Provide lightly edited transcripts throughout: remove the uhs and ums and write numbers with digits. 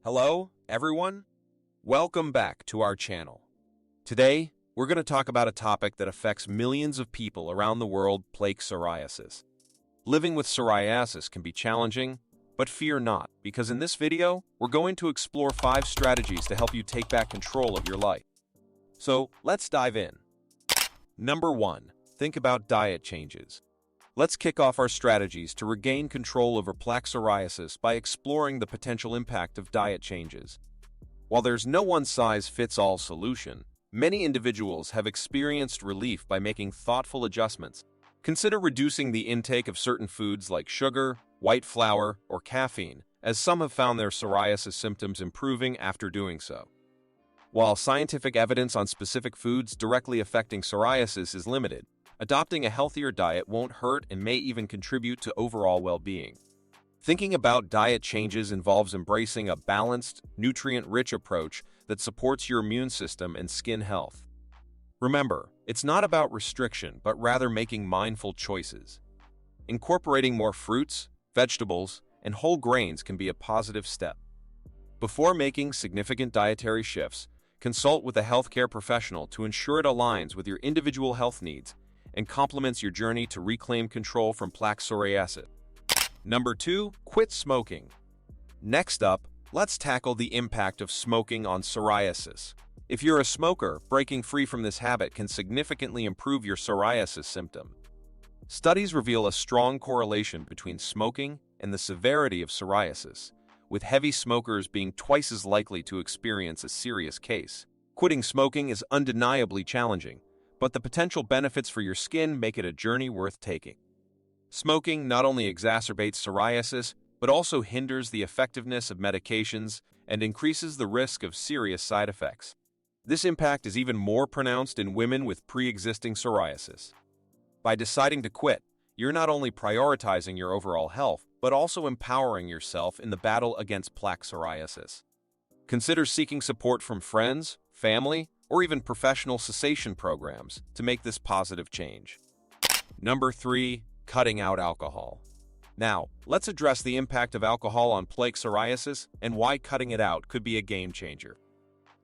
Hello, everyone. Welcome back to our channel. Today, we're going to talk about a topic that affects millions of people around the world: plaque psoriasis. Living with psoriasis can be challenging, but fear not, because in this video, we're going to explore 5 strategies to help you take back control of your life. So, let's dive in. Number 1. Think about diet changes. Let's kick off our strategies to regain control over plaque psoriasis by exploring the potential impact of diet changes. While there's no one-size-fits-all solution, many individuals have experienced relief by making thoughtful adjustments. Consider reducing the intake of certain foods like sugar, white flour, or caffeine, as some have found their psoriasis symptoms improving after doing so. While scientific evidence on specific foods directly affecting psoriasis is limited, adopting a healthier diet won't hurt and may even contribute to overall well-being. Thinking about diet changes involves embracing a balanced, nutrient-rich approach that supports your immune system and skin health. Remember, it's not about restriction, but rather making mindful choices. Incorporating more fruits, vegetables, and whole grains can be a positive step. Before making significant dietary shifts, consult with a healthcare professional to ensure it aligns with your individual health needs and complements your journey to reclaim control from plaque psoriasis. Number 2. Quit smoking. Next up, let's tackle the impact of smoking on psoriasis. If you're a smoker, breaking free from this habit can significantly improve your psoriasis symptom. Studies reveal a strong correlation between smoking and the severity of psoriasis, with heavy smokers being twice as likely to experience a serious case. Quitting smoking is undeniably challenging, but the potential benefits for your skin make it a journey worth taking. Smoking not only exacerbates psoriasis, but also hinders the effectiveness of medications and increases the risk of serious side effects. This impact is even more pronounced in women with pre-existing psoriasis. By deciding to quit, you're not only prioritizing your overall health, but also empowering yourself in the battle against plaque psoriasis. Consider seeking support from friends, family, or even professional cessation programs to make this positive change. Number 3. Cutting out alcohol. Now, let's address the impact of alcohol on plaque psoriasis and why cutting it out could be a game changer.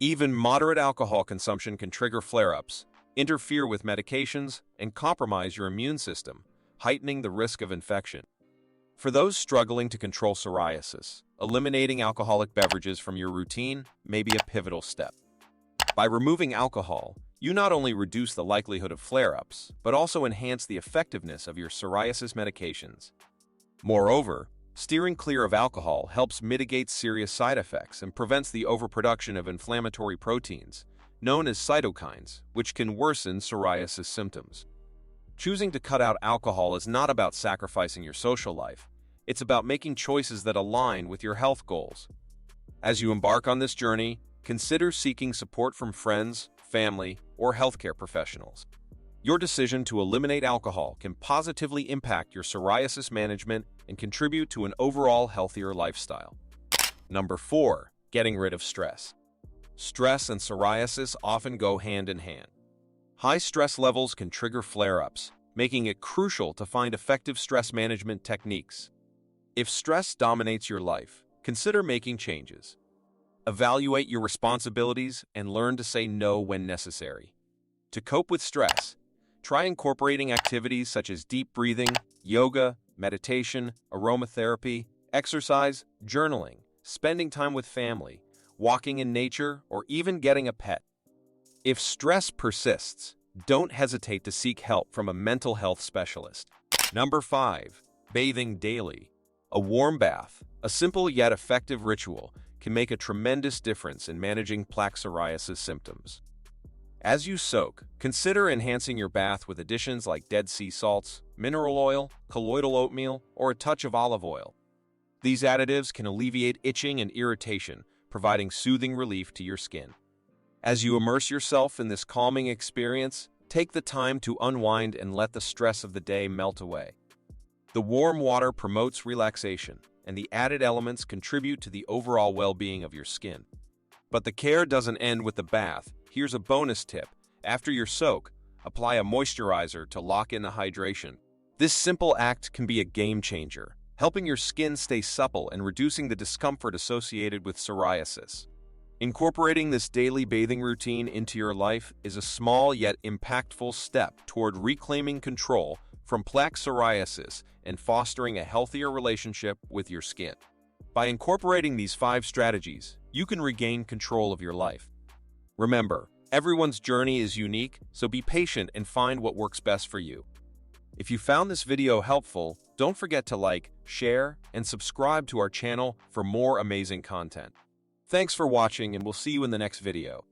Even moderate alcohol consumption can trigger flare-ups, interfere with medications, and compromise your immune system, heightening the risk of infection. For those struggling to control psoriasis, eliminating alcoholic beverages from your routine may be a pivotal step. By removing alcohol, you not only reduce the likelihood of flare-ups, but also enhance the effectiveness of your psoriasis medications. Moreover, steering clear of alcohol helps mitigate serious side effects and prevents the overproduction of inflammatory proteins, known as cytokines, which can worsen psoriasis symptoms. Choosing to cut out alcohol is not about sacrificing your social life. It's about making choices that align with your health goals. As you embark on this journey, consider seeking support from friends, family, or healthcare professionals. Your decision to eliminate alcohol can positively impact your psoriasis management and contribute to an overall healthier lifestyle. Number 4. Getting rid of stress. Stress and psoriasis often go hand in hand. High stress levels can trigger flare-ups, making it crucial to find effective stress management techniques. If stress dominates your life, consider making changes. Evaluate your responsibilities and learn to say no when necessary. To cope with stress, try incorporating activities such as deep breathing, yoga, meditation, aromatherapy, exercise, journaling, spending time with family, walking in nature, or even getting a pet. If stress persists, don't hesitate to seek help from a mental health specialist. Number 5. Bathing daily. A warm bath, a simple yet effective ritual, can make a tremendous difference in managing plaque psoriasis symptoms. As you soak, consider enhancing your bath with additions like Dead Sea salts, mineral oil, colloidal oatmeal, or a touch of olive oil. These additives can alleviate itching and irritation, providing soothing relief to your skin. As you immerse yourself in this calming experience, take the time to unwind and let the stress of the day melt away. The warm water promotes relaxation, and the added elements contribute to the overall well-being of your skin. But the care doesn't end with the bath. Here's a bonus tip. After your soak, apply a moisturizer to lock in the hydration. This simple act can be a game changer, helping your skin stay supple and reducing the discomfort associated with psoriasis. Incorporating this daily bathing routine into your life is a small yet impactful step toward reclaiming control from plaque psoriasis and fostering a healthier relationship with your skin. By incorporating these 5 strategies, you can regain control of your life. Remember, everyone's journey is unique, so be patient and find what works best for you. If you found this video helpful, don't forget to like, share, and subscribe to our channel for more amazing content. Thanks for watching, and we'll see you in the next video.